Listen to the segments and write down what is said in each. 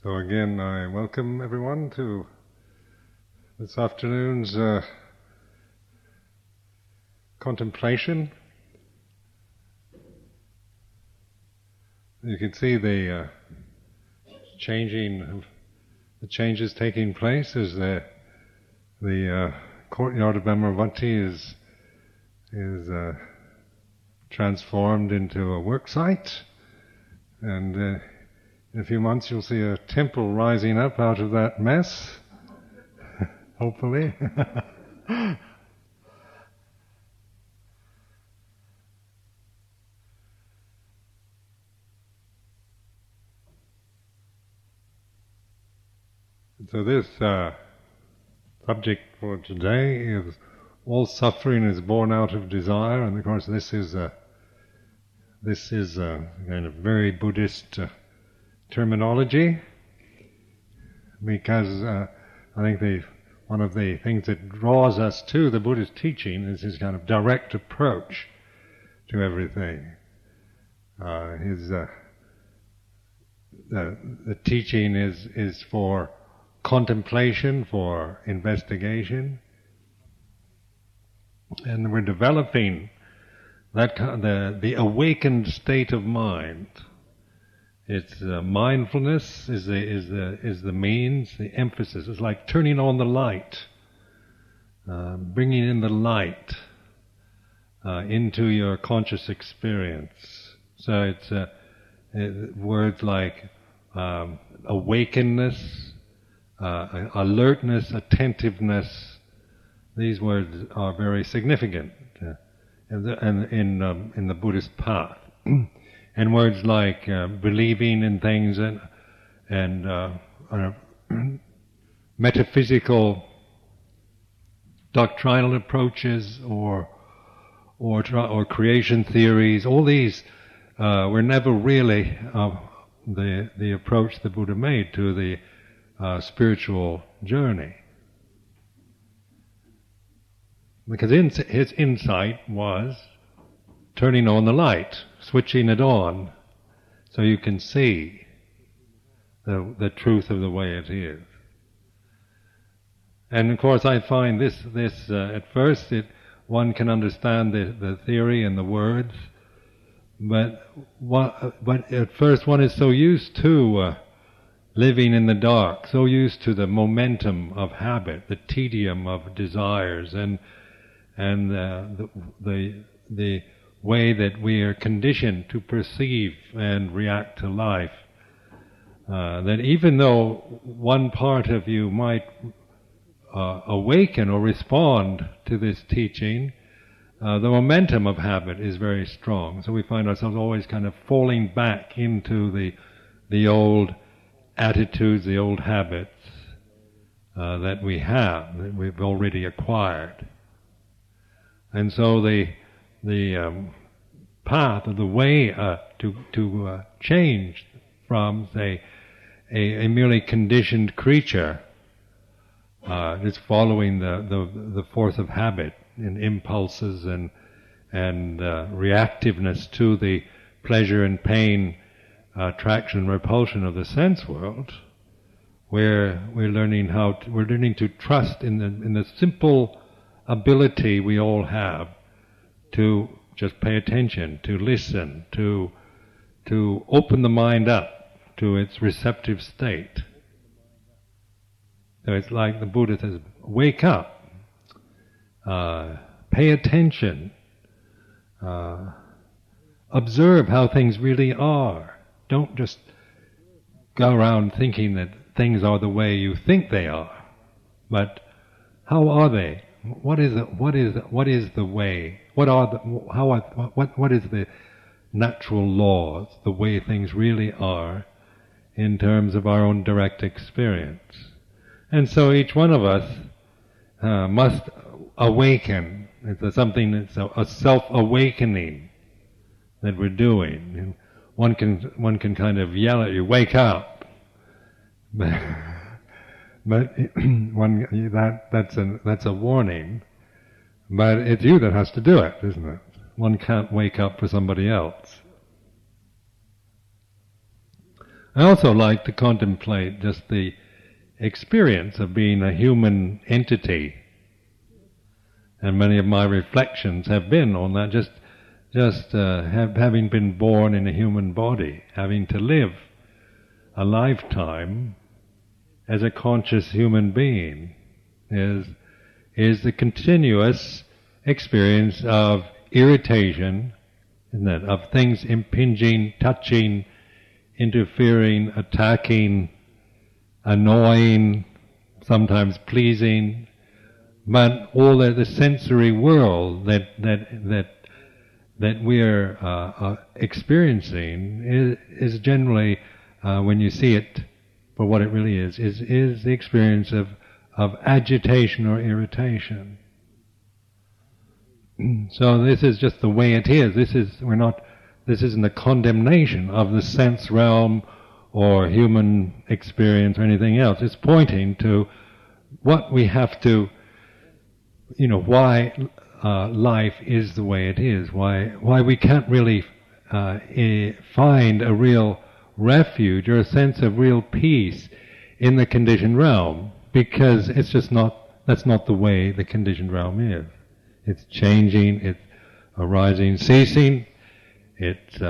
So again, I welcome everyone to this afternoon's contemplation. You can see the changes taking place as the courtyard of Amaravati is transformed into a work site, and in a few months you'll see a temple rising up out of that mess, hopefully. So this subject for today is all suffering is born out of desire, and of course this is a kind of very Buddhist terminology, because I think one of the things that draws us to the Buddhist teaching is his kind of direct approach to everything. The teaching is for contemplation, for investigation, and we're developing that the awakened state of mind. It's mindfulness is the means, the emphasis. It's like turning on the light, bringing in the light into your conscious experience. So it's words like awakenness, alertness, attentiveness. These words are very significant in the Buddhist path. And words like believing in things and metaphysical doctrinal approaches or creation theories, all these were never really the approach the Buddha made to the spiritual journey. Because his insight was turning on the light, switching it on, so you can see the truth of the way it is. And of course I find this at first one can understand the theory and the words, but at first one is so used to living in the dark, so used to the momentum of habit, the tedium of desires, and the way that we are conditioned to perceive and react to life, that even though one part of you might awaken or respond to this teaching, the momentum of habit is very strong. So we find ourselves always kind of falling back into the old attitudes, the old habits that we've already acquired. And so the path or the way to change from, say, a merely conditioned creature, just following the force of habit and impulses and reactiveness to the pleasure and pain, attraction and repulsion of the sense world, where we're learning to trust in the simple ability we all have to just pay attention, to listen, to open the mind up to its receptive state. So it's like the Buddha says, wake up, pay attention, observe how things really are. Don't just go around thinking that things are the way you think they are, but how are they? What is the way? What is the natural laws, the way things really are in terms of our own direct experience? And so each one of us must awaken. It's a self-awakening that we're doing. And one can kind of yell at you, wake up. But that's a warning. But it's you that has to do it, isn't it? One can't wake up for somebody else. I also like to contemplate just the experience of being a human entity, and many of my reflections have been on that. Having been born in a human body, having to live a lifetime as a conscious human being, is the continuous experience of irritation, isn't it? Of things impinging, touching, interfering, attacking, annoying, sometimes pleasing, but all the sensory world that we're experiencing is generally, when you see it for what it really is the experience of agitation or irritation. So this is just the way it is. This isn't a condemnation of the sense realm or human experience or anything else. It's pointing to what we have to, why life is the way it is, why we can't really find a real refuge or a sense of real peace in the conditioned realm, because it's just that's not the way the conditioned realm is. It's changing, it's arising, ceasing, it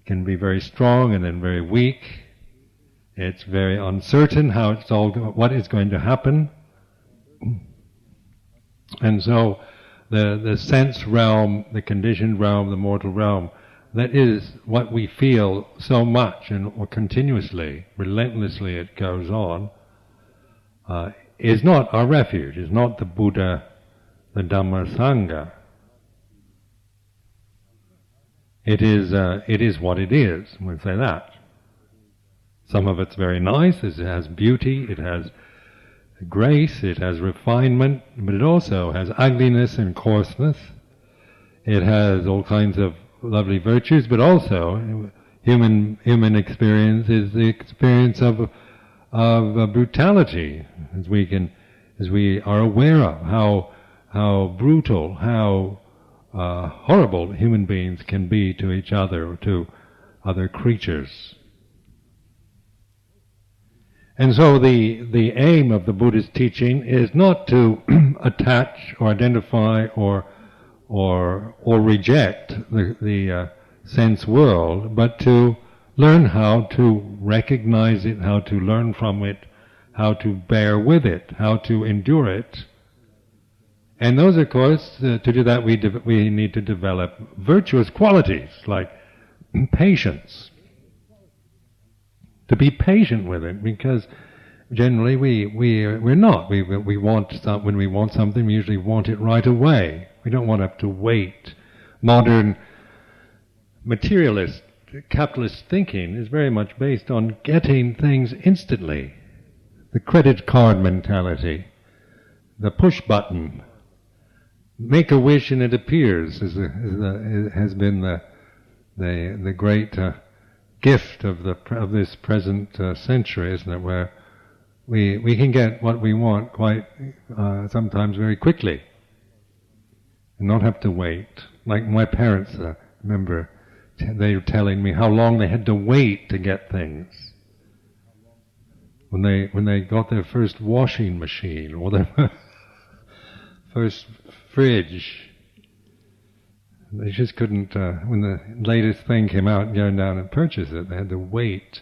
can be very strong and then very weak. It's very uncertain what is going to happen. And so the sense realm, the conditioned realm, the mortal realm, that is what we feel so much or continuously, relentlessly it goes on, is not our refuge, is not the Buddha, the Dhamma, Sangha. It is what it is, we'll say that. Some of it's very nice, it has beauty, it has grace, it has refinement, but it also has ugliness and coarseness. It has all kinds of lovely virtues, but also human experience is the experience of brutality, as we are aware of how brutal, how horrible human beings can be to each other or to other creatures. And so the aim of the Buddha's teaching is not to attach or identify or reject the sense world, but to learn how to recognize it, how to learn from it, how to bear with it, how to endure it. And those, of course, to do that we need to develop virtuous qualities like patience. To be patient with it, because generally we're not. We want when we want something, we usually want it right away. We don't want to have to wait. Modern materialist, capitalist thinking is very much based on getting things instantly. The credit card mentality, the push button, make a wish and it appears, has been the great gift of this present century, isn't it? Where we can get what we want quite sometimes very quickly, and not have to wait. Like my parents, remember, they were telling me how long they had to wait to get things. When they got their first washing machine or their first fridge, they just couldn't. When the latest thing came out, go down and purchase it. They had to wait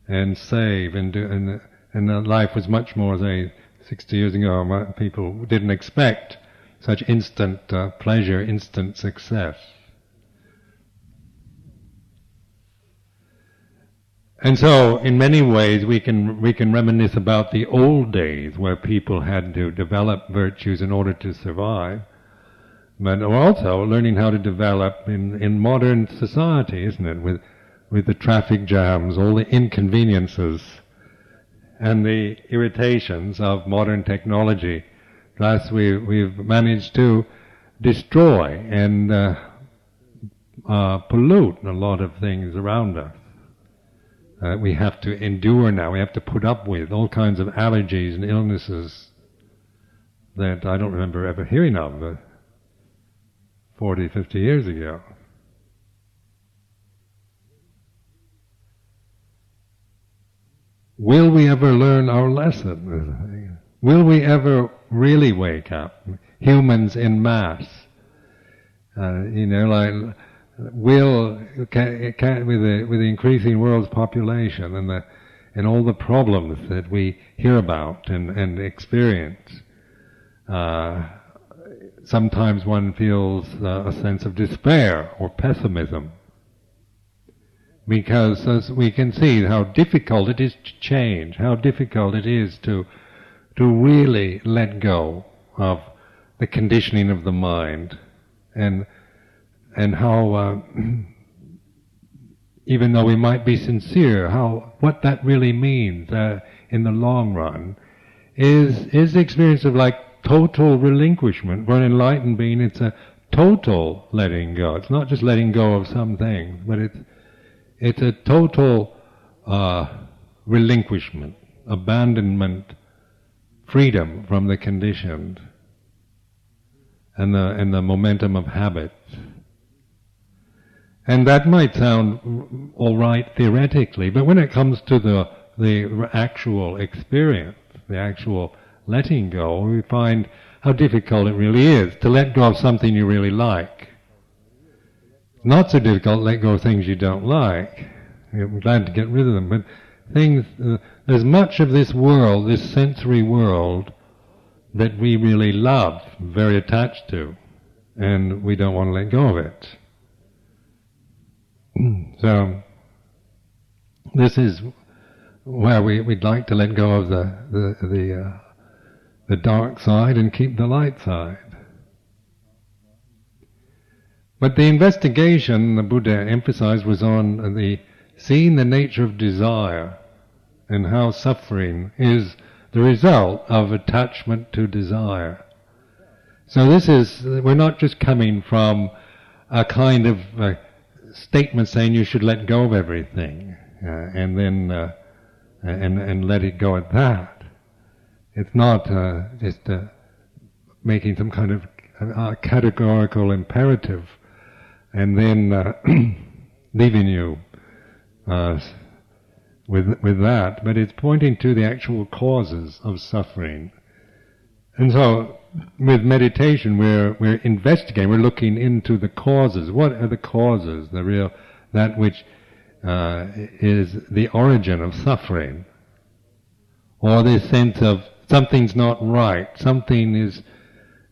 and save and do. And life was much more, say, 60 years ago. People didn't expect such instant pleasure, instant success. And so, in many ways, we can reminisce about the old days where people had to develop virtues in order to survive. But also learning how to develop in modern society, isn't it? With the traffic jams, all the inconveniences, and the irritations of modern technology. Thus, we've managed to destroy and pollute a lot of things around us. We have to endure now. We have to put up with all kinds of allergies and illnesses that I don't remember ever hearing of 40, 50 years ago. will we ever learn our lesson? Will we ever really wake up? Humans en masse. Like, with the increasing world's population and all the problems that we hear about and experience, sometimes one feels a sense of despair or pessimism, because as we can see how difficult it is to change, how difficult it is to really let go of the conditioning of the mind, and how even though we might be sincere, what that really means in the long run is the experience of like total relinquishment. For an enlightened being, it's a total letting go. It's not just letting go of some things, but it's a total relinquishment, abandonment, freedom from the conditioned and the momentum of habits. And that might sound all right theoretically, but when it comes to the actual experience, the actual letting go, we find how difficult it really is to let go of something you really like. Not so difficult to let go of things you don't like. You're glad to get rid of them, but things, there's much of this world, this sensory world, that we really love, very attached to, and we don't want to let go of it. So, this is where we'd like to let go of the dark side and keep the light side. But the investigation the Buddha emphasized was on seeing the nature of desire and how suffering is the result of attachment to desire. So we're not just coming from a kind of statement saying you should let go of everything and then and let it go at that. It's not just making some kind of categorical imperative and then leaving you with that, but it's pointing to the actual causes of suffering. And so, with meditation, we're investigating, we're looking into the causes. What are the causes? That which is the origin of suffering, or this sense of something's not right. Something is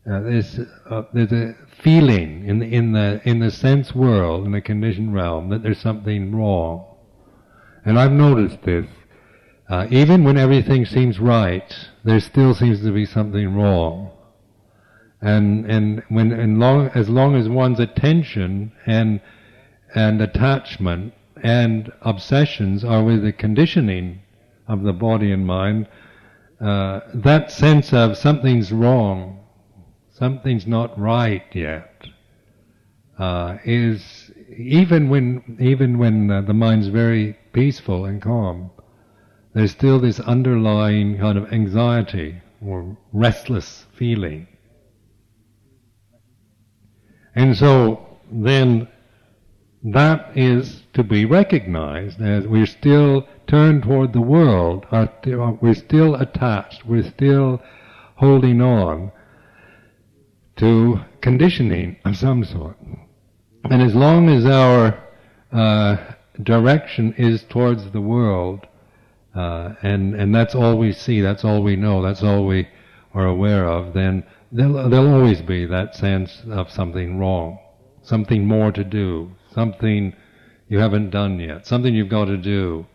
there's a feeling in the sense world, in the conditioned realm, that there's something wrong. And I've noticed this. Even when everything seems right, there still seems to be something wrong. And as long as one's attention and attachment and obsessions are with the conditioning of the body and mind, that sense of something's wrong, something's not right yet, is even when the mind's very peaceful and calm, there's still this underlying kind of anxiety or restless feeling. And so then that is to be recognized as we're still turned toward the world, we're still attached, we're still holding on to conditioning of some sort. And as long as our direction is towards the world, and that's all we see, that's all we know, that's all we are aware of, then there'll always be that sense of something wrong, something more to do, something you haven't done yet, something you've got to do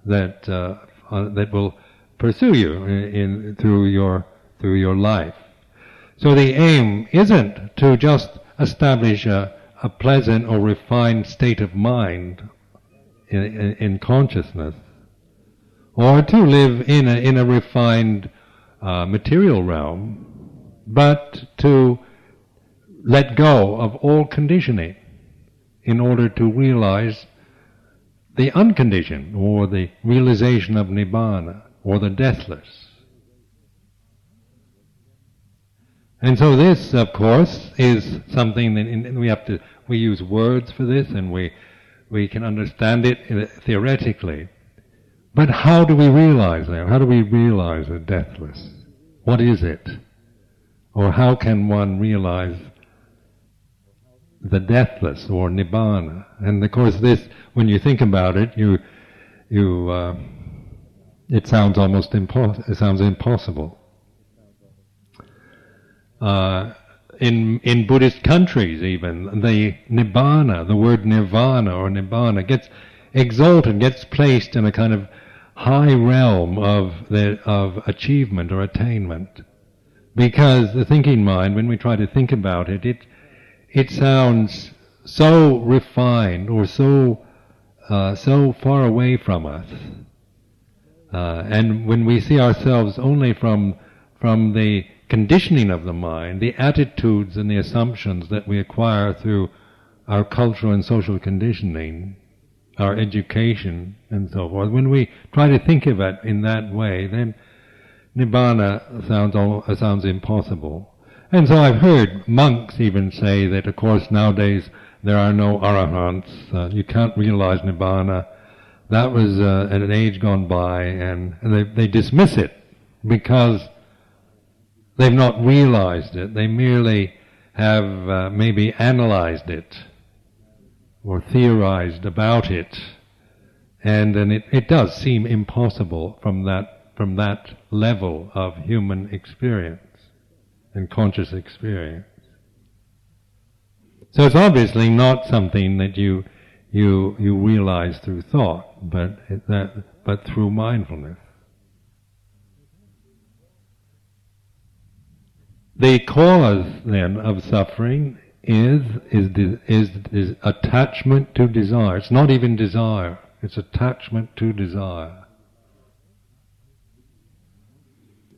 that will pursue you through your life. So the aim isn't to just establish a pleasant or refined state of mind in consciousness, or to live in a refined material realm, but to let go of all conditioning in order to realize the unconditioned, or the realization of Nibbana, or the deathless. And so this, of course, is something that we use words for this, and we can understand it theoretically. But how do we realize that? How do we realize the deathless? What is it? Or how can one realize the deathless, or nibbana? And of course this, when you think about it, it sounds almost impossible. In Buddhist countries even, the nibbana, the word nirvana or nibbana, gets exalted, gets placed in a kind of high realm of achievement or attainment. Because the thinking mind, when we try to think about it, it sounds so refined or so far away from us. And when we see ourselves only from the conditioning of the mind, the attitudes and the assumptions that we acquire through our cultural and social conditioning, our education and so forth, when we try to think of it in that way, then nibbana sounds impossible. And so I've heard monks even say that, of course, nowadays there are no arahants, you can't realize nibbana. That was at an age gone by, and they dismiss it because they've not realized it. They merely have maybe analyzed it or theorized about it, and it does seem impossible from that level of human experience and conscious experience. So it's obviously not something that you realize through thought, but through mindfulness. The cause then of suffering is attachment to desire. It's not even desire; it's attachment to desire.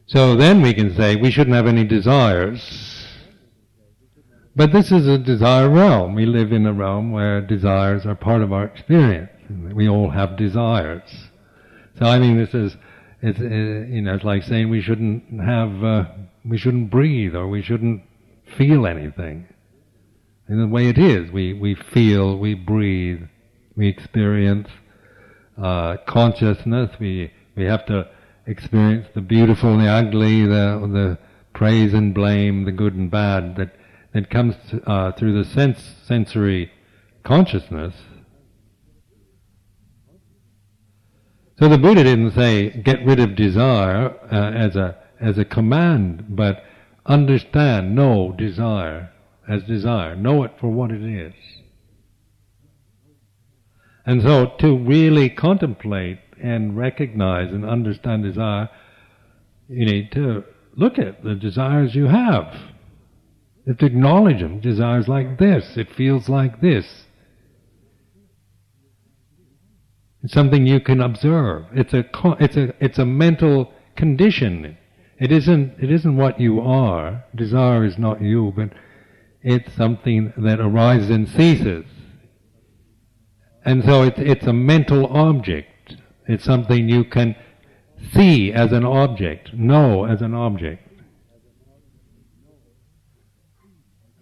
So then we can say we shouldn't have any desires. But this is a desire realm. We live in a realm where desires are part of our experience. We all have desires. So I mean, it's like saying we shouldn't breathe or we shouldn't feel anything. In the way it is, we feel, we breathe, we experience consciousness. We have to experience the beautiful and the ugly, the praise and blame, the good and bad that comes through the sensory consciousness. So the Buddha didn't say get rid of desire as a command, but understand, know desire as desire, know it for what it is. And so to really contemplate and recognize and understand desire, you need to look at the desires you have. You have to acknowledge them. Desires like this, it feels like this. It's something you can observe. It's a mental condition. It isn't what you are. Desire is not you, but it's something that arises and ceases. And so it's a mental object. It's something you can see as an object, know as an object.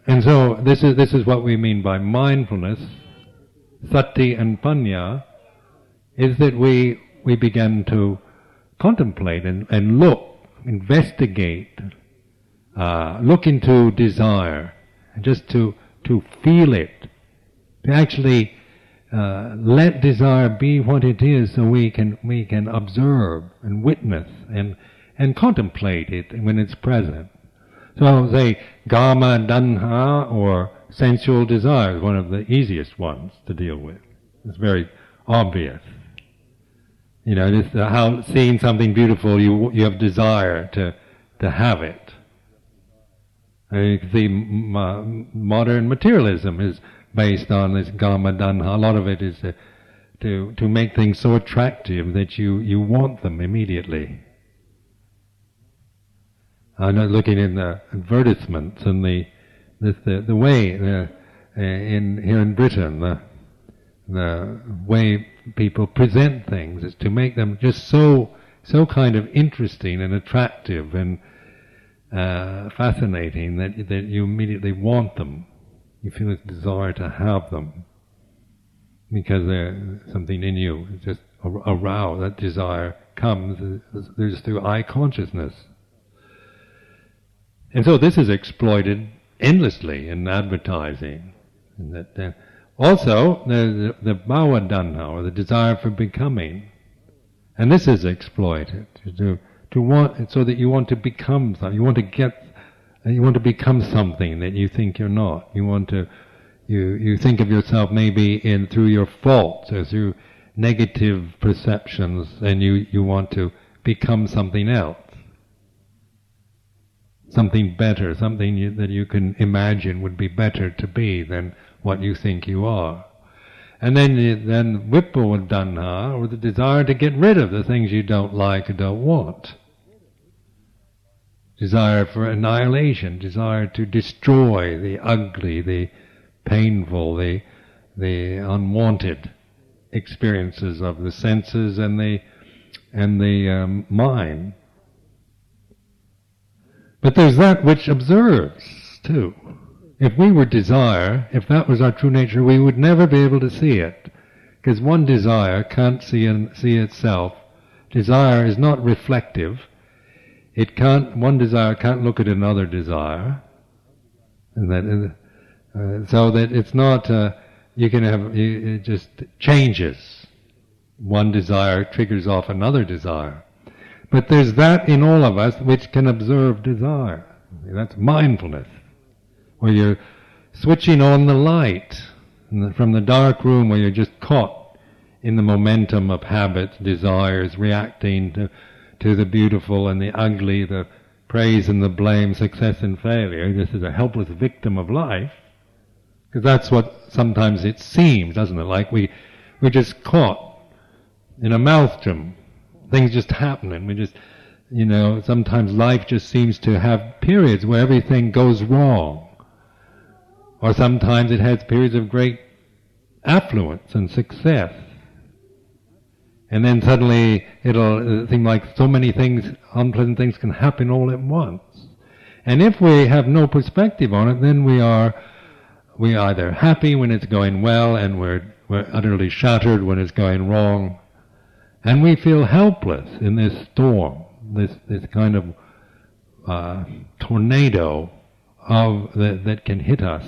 And so this is what we mean by mindfulness, sati and panya, is that we begin to contemplate and look, investigate, look into desire, just to feel it, to actually let desire be what it is, so we can observe and witness and contemplate it when it's present. So say kama tanha, or sensual desire, is one of the easiest ones to deal with. It's very obvious. You know, just how seeing something beautiful, you have desire to have it. And you can see modern materialism is based on this kama tanha. A lot of it is to make things so attractive that you want them immediately. I'm looking in the advertisements and the way here in Britain, the way people present things is to make them just so kind of interesting and attractive and fascinating that you immediately want them. You feel this desire to have them because there's something in you. It's just aroused, that desire comes, there's through eye consciousness. And so this is exploited endlessly in advertising. And that, also, the bhava tanha, or the desire for becoming. And this is exploited, to want, so that you want to become something, you want to become something that you think you're not. You think of yourself maybe through your faults or through negative perceptions, and you want to become something else. Something better, something that you can imagine would be better to be than what you think you are. And then vibhava tanha, or the desire to get rid of the things you don't like or don't want. Desire for annihilation, desire to destroy the ugly, the painful, the unwanted experiences of the senses and the mind. But there's that which observes, too. If we were desire, if that was our true nature, we would never be able to see it. Because one desire can't see itself. Desire is not reflective. One desire can't look at another desire. So that it's not, it just changes. One desire triggers off another desire. But there's that in all of us which can observe desire. That's mindfulness. Where you're switching on the light from the dark room, where you're just caught in the momentum of habits, desires, reacting to the beautiful and the ugly, the praise and the blame, success and failure. This is a helpless victim of life. Because that's what sometimes it seems, doesn't it? Like we're just caught in a maelstrom. Things just happen, and we just, sometimes life just seems to have periods where everything goes wrong. Or sometimes it has periods of great affluence and success. And then suddenly it'll seem like so many things, unpleasant things can happen all at once. And if we have no perspective on it, then we're either happy when it's going well, and we're utterly shattered when it's going wrong. And we feel helpless in this storm, this kind of tornado that can hit us.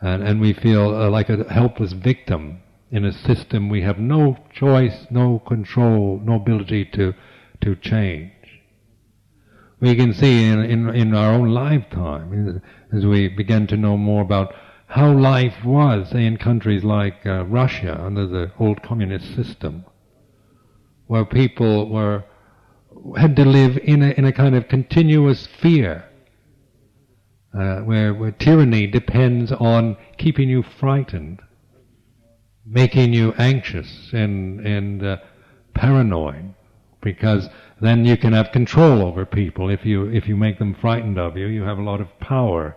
And we feel like a helpless victim in a system we have no choice, no control, no ability to change. We can see in our own lifetime, as we begin to know more about how life was, say, in countries like Russia under the old communist system, where people had to live in a kind of continuous fear. Where tyranny depends on keeping you frightened, making you anxious and paranoid, because then you can have control over people. If you make them frightened of you, you have a lot of power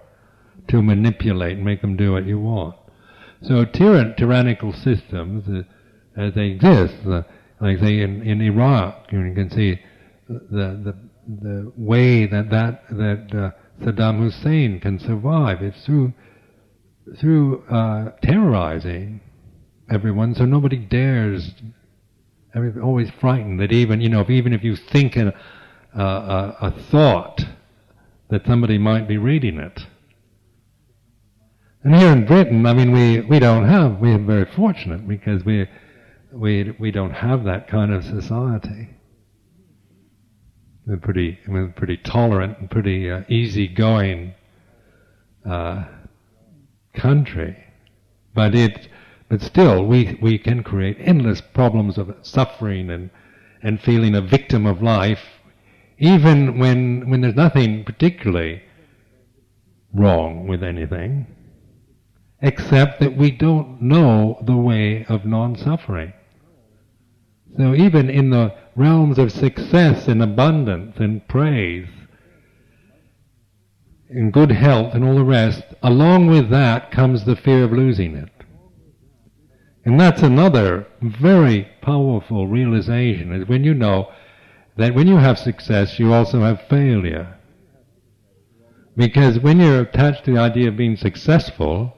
to manipulate and make them do what you want. So tyrannical systems, as they exist, like say in Iraq, you can see the way that Saddam Hussein can survive. It's through terrorizing everyone, so nobody dares. Everybody's always frightened that even if you think a thought, that somebody might be reading it. And here in Britain, we're very fortunate because we don't have that kind of society. We're pretty tolerant and pretty easygoing country, but still we can create endless problems of suffering and feeling a victim of life, even when there's nothing particularly wrong with anything, except that we don't know the way of non-suffering. So even in the realms of success and abundance and praise and good health and all the rest, along with that comes the fear of losing it. And that's another very powerful realization, is when you know that when you have success, you also have failure. Because when you're attached to the idea of being successful,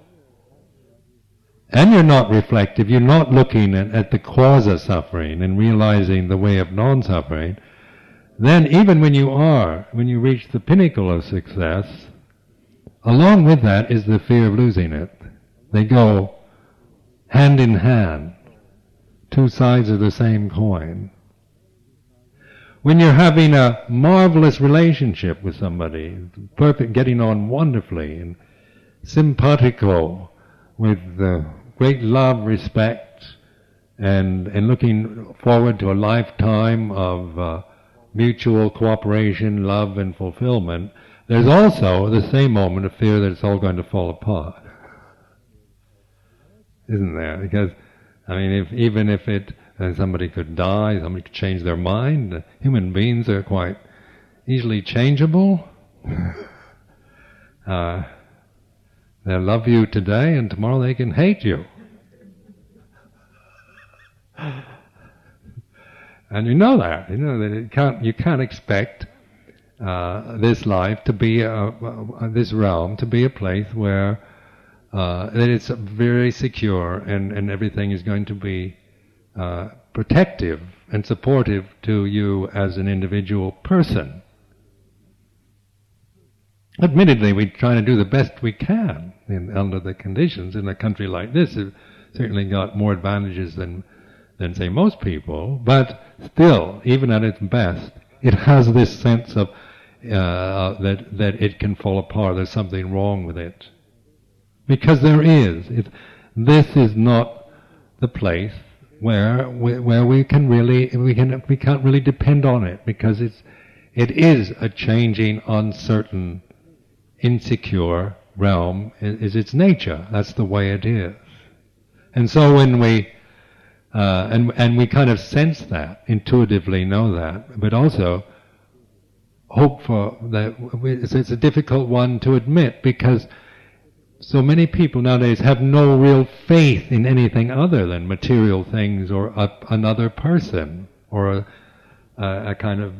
and you're not reflective, you're not looking at the cause of suffering and realizing the way of non-suffering, then even when you reach the pinnacle of success, along with that is the fear of losing it. They go hand in hand, two sides of the same coin. When you're having a marvelous relationship with somebody, perfect, getting on wonderfully, and simpatico, with great love, respect, and looking forward to a lifetime of mutual cooperation, love, and fulfillment, there's also the same moment of fear that it's all going to fall apart. Isn't there? Because, I mean, even if somebody could die, somebody could change their mind, human beings are quite easily changeable. They'll love you today and tomorrow they can hate you. And you know that you can't expect this life to be this realm to be a place where that it's very secure and everything is going to be protective and supportive to you as an individual person. Admittedly, we try to do the best we can under the conditions. In a country like this, it's certainly got more advantages than say most people, but still, even at its best, it has this sense of that it can fall apart. There's something wrong with it, because there is. This is not the place where we can't really depend on it, because it is a changing, uncertain, insecure realm. Is its nature. That's the way it is. And so when we and we kind of sense that, intuitively know that, but also hope for that. It's a difficult one to admit, because so many people nowadays have no real faith in anything other than material things or another person, or a kind of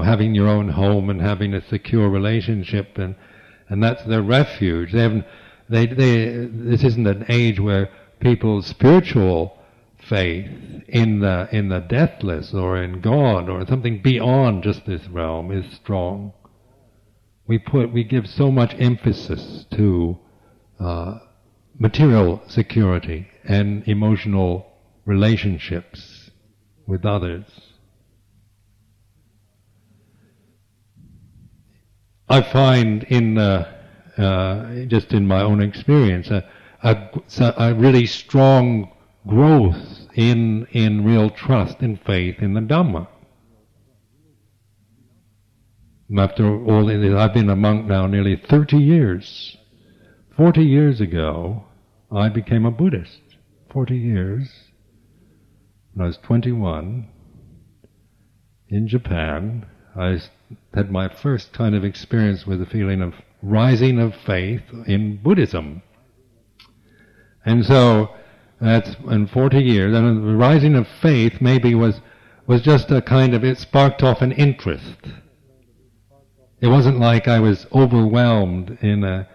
having your own home and having a secure relationship, and that's their refuge. This isn't an age where people's spiritual faith in the deathless or in God or something beyond just this realm is strong. We give so much emphasis to material security and emotional relationships with others. I find just in my own experience a really strong growth in real trust and faith in the Dhamma. After all, I've been a monk now nearly 30 years. 40 years ago, I became a Buddhist. 40 years. When I was 21, in Japan, I had my first kind of experience with the feeling of rising of faith in Buddhism. And so, that's in 40 years, and the rising of faith maybe was just a kind of, it sparked off an interest. It wasn't like I was overwhelmed in a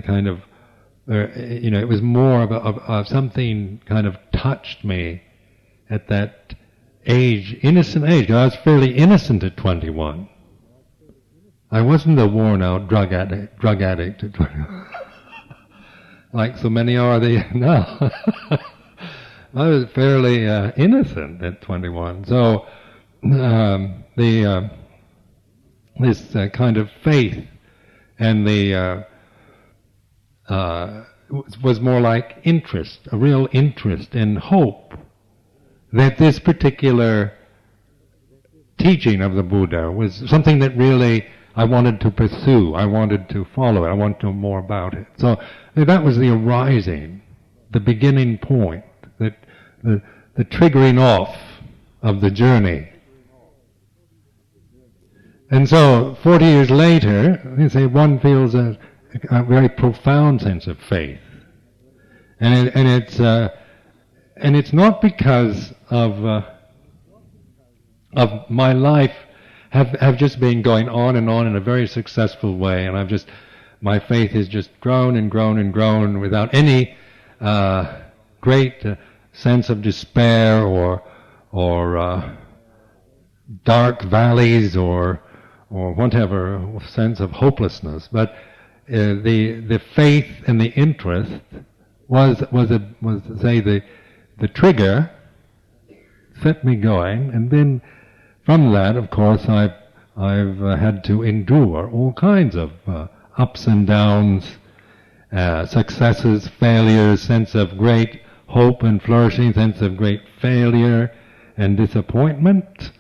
kind of, it was more of something kind of touched me at that age, innocent age. I was fairly innocent at 21. I wasn't a worn-out drug addict at 21. Like so many are now. I was fairly innocent at 21. So this kind of faith and was more like interest, a real interest and hope that this particular teaching of the Buddha was something that really I wanted to pursue, I wanted to follow it, I wanted to know more about it. So that was the arising, the beginning point, that the triggering off of the journey. And so 40 years later, you say one feels a very profound sense of faith, and it's not because of my life have just been going on and on in a very successful way, and my faith has just grown and grown and grown without any great sense of despair or dark valleys or whatever sense of hopelessness, but the faith and the interest was say the trigger, set me going, and then from that, of course, I've had to endure all kinds of ups and downs, successes, failures, sense of great hope and flourishing, sense of great failure and disappointment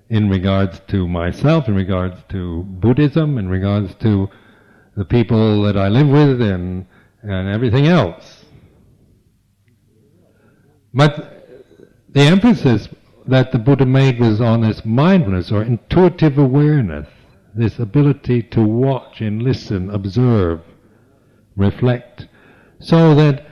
in regards to myself, in regards to Buddhism, in regards to the people that I live with, and everything else. But the emphasis that the Buddha made was on this mindfulness or intuitive awareness, this ability to watch and listen, observe, reflect, so that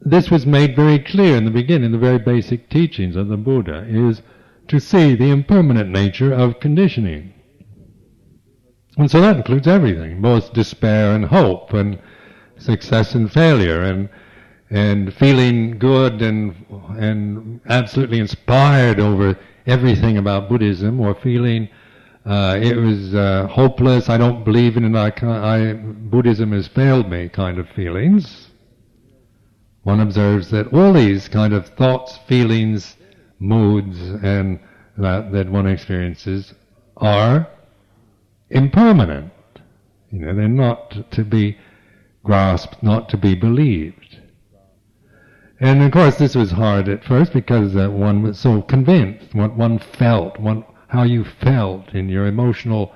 this was made very clear in the beginning, the very basic teachings of the Buddha, is to see the impermanent nature of conditioning. And so that includes everything, both despair and hope, and success and failure, and feeling good and absolutely inspired over everything about Buddhism, or feeling it was hopeless, I don't believe in it, Buddhism has failed me kind of feelings. One observes that all these kind of thoughts, feelings, moods, and that one experiences are impermanent. They're not to be grasped, not to be believed. And of course this was hard at first because one was so convinced, what one felt, how you felt in your emotional,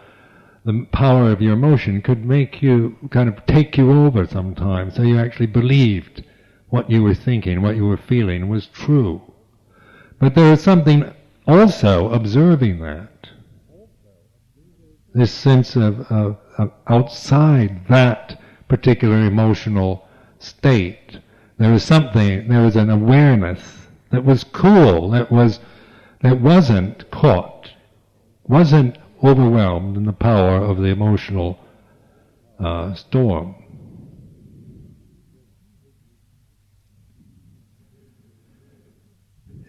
the power of your emotion could make you, kind of take you over sometimes, so you actually believed what you were thinking, what you were feeling was true. But there is something also observing that. This sense of outside that particular emotional state. There was an awareness that was cool, that wasn't caught, wasn't overwhelmed in the power of the emotional storm.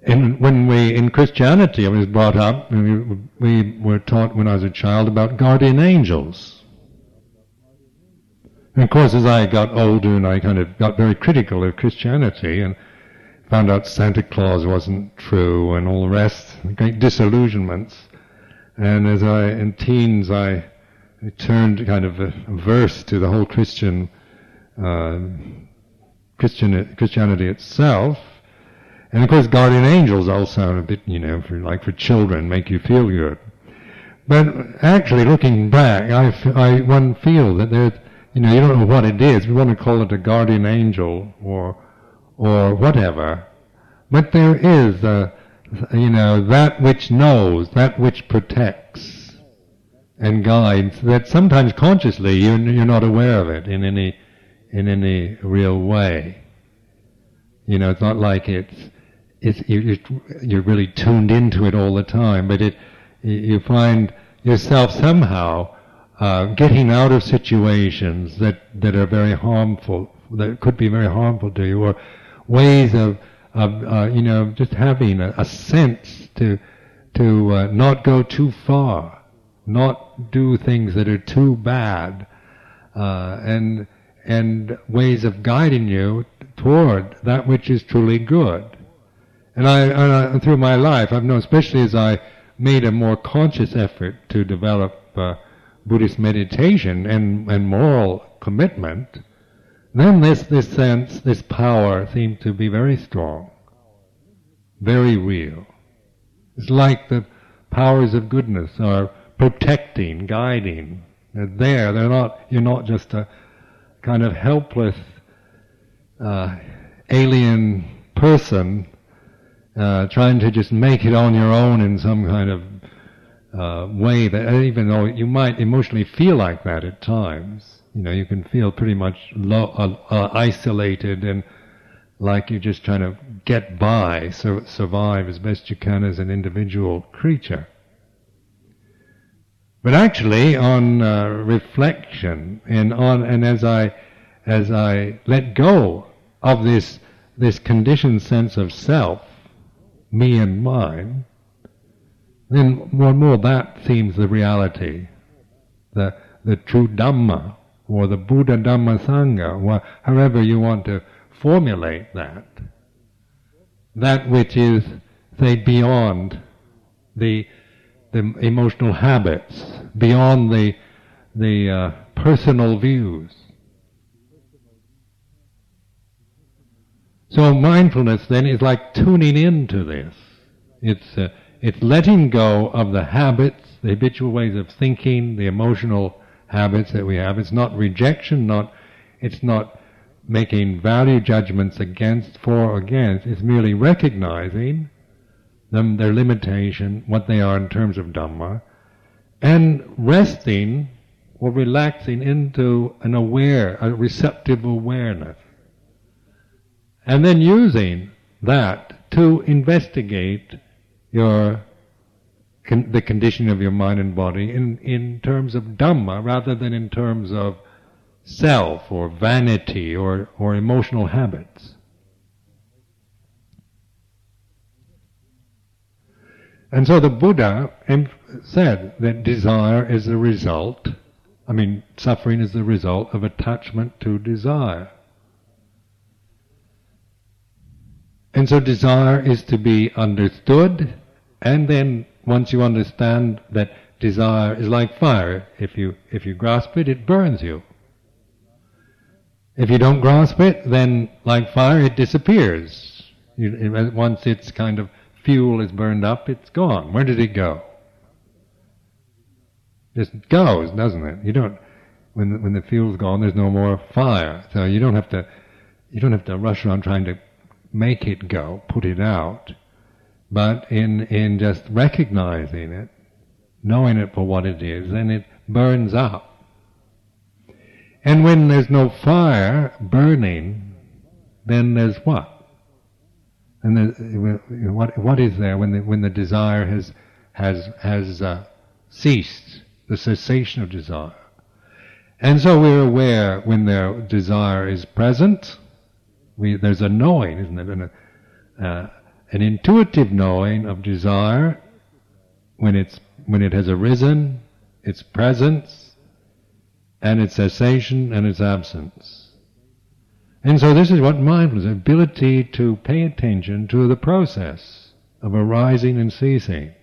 And when in Christianity, I was brought up, we were taught when I was a child about guardian angels. And of course, as I got older and I kind of got very critical of Christianity and found out Santa Claus wasn't true and all the rest, great disillusionments. And in teens, I turned kind of averse to the whole Christianity itself. And of course, guardian angels all sound a bit, for children, make you feel good. But actually, looking back, one feel that there's, you don't know what it is. We want to call it a guardian angel or whatever. But there is, that which knows, that which protects and guides. That sometimes consciously you're not aware of it in any real way. It's not like you're really tuned into it all the time, but you find yourself somehow getting out of situations that are very harmful, that could be very harmful to you, or ways of just having a sense to not go too far, not do things that are too bad, and ways of guiding you toward that which is truly good. And I through my life, I've known, especially as I made a more conscious effort to develop Buddhist meditation and moral commitment, then this sense, this power seemed to be very strong, very real. It's like the powers of goodness are protecting, guiding. They're there. You're not just a kind of helpless alien person trying to just make it on your own in some kind of way that, even though you might emotionally feel like that at times, you can feel pretty much isolated and like you're just trying to get by, survive as best you can as an individual creature. But actually, on reflection and as I let go of this this conditioned sense of self, me and mine, then more and more that seems the reality, the true Dhamma, or the Buddha Dhamma Sangha, or however you want to formulate that which is, say, beyond the emotional habits, beyond the personal views. So mindfulness then is like tuning into this. It's letting go of the habits, the habitual ways of thinking, the emotional habits that we have. It's not rejection, it's not making value judgments against, for or against. It's merely recognizing them, their limitation, what they are in terms of Dhamma, and resting or relaxing into a receptive awareness. And then using that to investigate the condition of your mind and body in terms of Dhamma rather than in terms of self or vanity or emotional habits. And so the Buddha said that desire is the result, suffering is the result of attachment to desire. And so desire is to be understood, and then once you understand that desire is like fire, if you grasp it, it burns you. If you don't grasp it, then like fire, it disappears. Once its kind of fuel is burned up, it's gone. Where did it go? It just goes, doesn't it? You don't. When the fuel's gone, there's no more fire. So you don't have to rush around trying to make it go, put it out, but in just recognizing it, knowing it for what it is, then it burns up. And when there's no fire burning, then there's what? And what is there when the desire has ceased, the cessation of desire? And so we're aware when the desire is present. There's a knowing, isn't it? An intuitive knowing of desire when it has arisen, its presence, and its cessation and its absence. And so this is what mindfulness is, ability to pay attention to the process of arising and ceasing.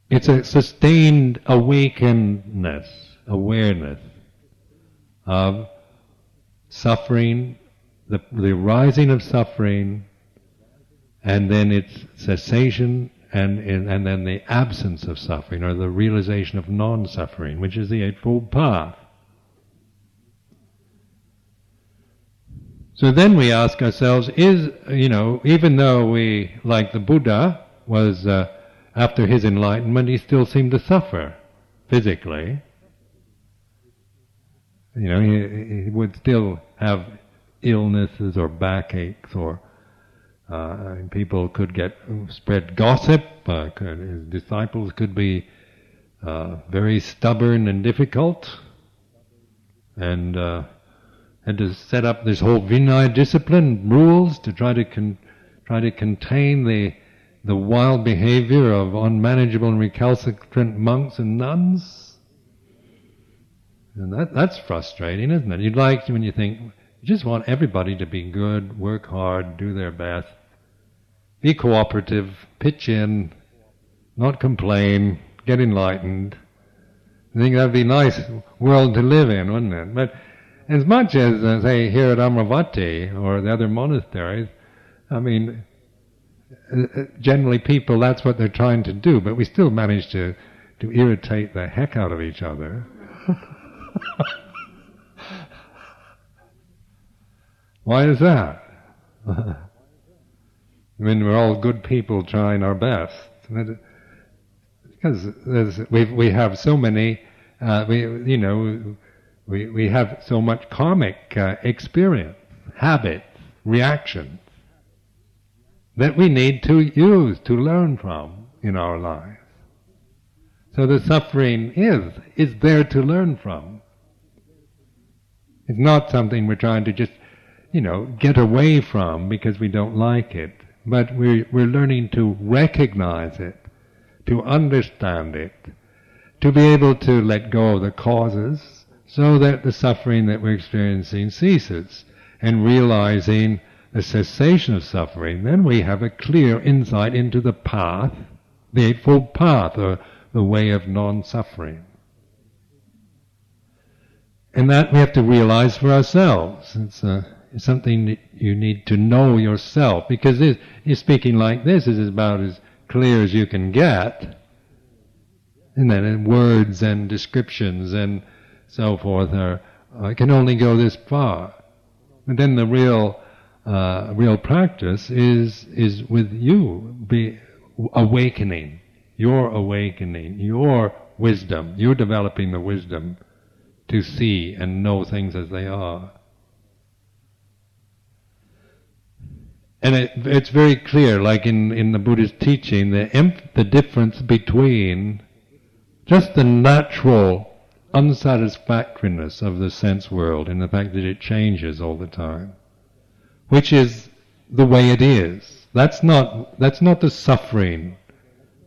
It's a sustained awakenedness, awareness of suffering, the arising of suffering, and then its cessation, and then the absence of suffering, or the realization of non-suffering, which is the Eightfold Path. So then we ask ourselves, even though we, like the Buddha, was, after his enlightenment, he still seemed to suffer physically. He would still have illnesses or backaches, or people could spread gossip. His disciples could be very stubborn and difficult, and had to set up this whole Vinaya discipline, rules to try to contain the wild behavior of unmanageable and recalcitrant monks and nuns. And that's frustrating, isn't it? You'd like to, when you think, you just want everybody to be good, work hard, do their best, be cooperative, pitch in, not complain, get enlightened. I think that'd be a nice world to live in, wouldn't it? But as much as, say, here at Amaravati or the other monasteries, generally people, that's what they're trying to do, but we still manage to irritate the heck out of each other. Why is that? We're all good people trying our best. Because we have so many, we have so much karmic experience, habits, reactions that we need to use, to learn from in our lives. So the suffering is there to learn from. It's not something we're trying to just, get away from because we don't like it. But we're learning to recognize it, to understand it, to be able to let go of the causes so that the suffering that we're experiencing ceases, and realizing the cessation of suffering. Then we have a clear insight into the path, the Eightfold Path, or the way of non-suffering. And that we have to realize for ourselves. It's something that you need to know yourself, because you're speaking like this is about as clear as you can get. And then in words and descriptions and so forth can only go this far. But then the real practice is with you, awakening, your wisdom. You're developing the wisdom to see and know things as they are. And it's very clear, like in the Buddhist teaching, the difference between just the natural unsatisfactoriness of the sense world and the fact that it changes all the time, which is the way it is. That's not the suffering.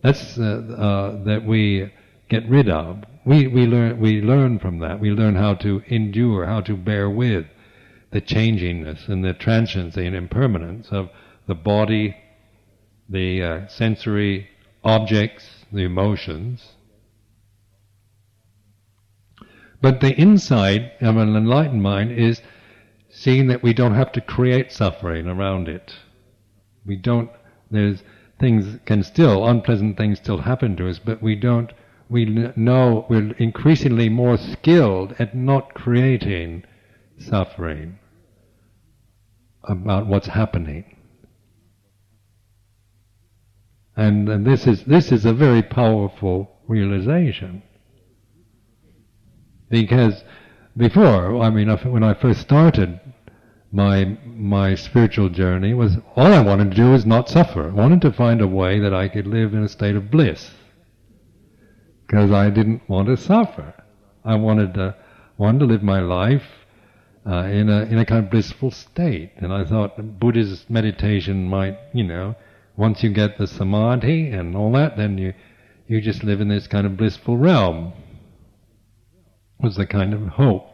That's that we get rid of. We learn from that. We learn how to endure, how to bear with the changingness and the transiency and impermanence of the body, the sensory objects, the emotions. But the insight of an enlightened mind is seeing that we don't have to create suffering around it. There's things unpleasant things still happen to us, but we know we're increasingly more skilled at not creating suffering about what's happening. And this is a very powerful realization. Because before, when I first started my spiritual journey, was all I wanted to do was not suffer. I wanted to find a way that I could live in a state of bliss, because I didn't want to suffer. I wanted to live my life in a kind of blissful state. And I thought Buddhist meditation might, once you get the samadhi and all that, then you just live in this kind of blissful realm. Was the kind of hope,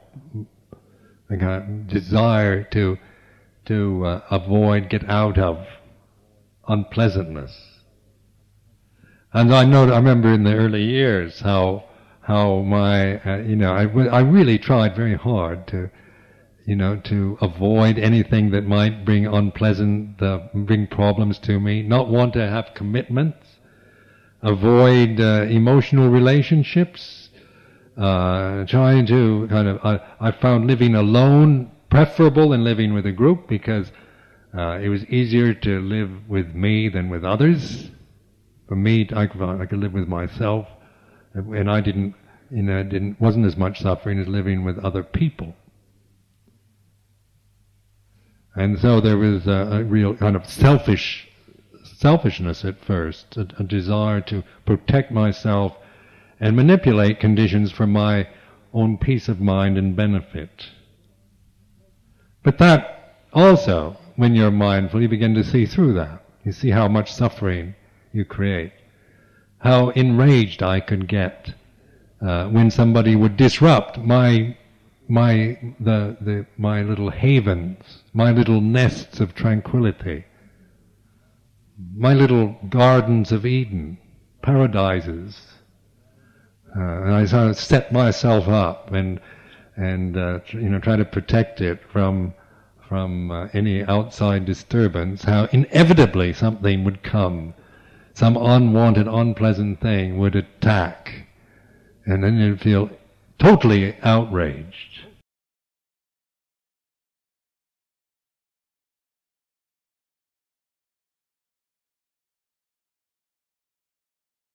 the kind of desire to get out of unpleasantness. And I remember in the early years how my I really tried very hard to avoid anything that might bring bring problems to me, not want to have commitments, avoid emotional relationships. Trying to I found living alone preferable than living with a group, because it was easier to live with me than with others. For me, I could live with myself, and I wasn't as much suffering as living with other people. And so there was a real kind of selfishness at first, a desire to protect myself and manipulate conditions for my own peace of mind and benefit. But that also, when you're mindful, you begin to see through that. You see how much suffering you create. How enraged I could get when somebody would disrupt my little havens, my little nests of tranquility, my little gardens of Eden, paradises. And I sort of set myself up and try to protect it from any outside disturbance. How inevitably something would come, some unwanted, unpleasant thing would attack, and then you'd feel totally outraged.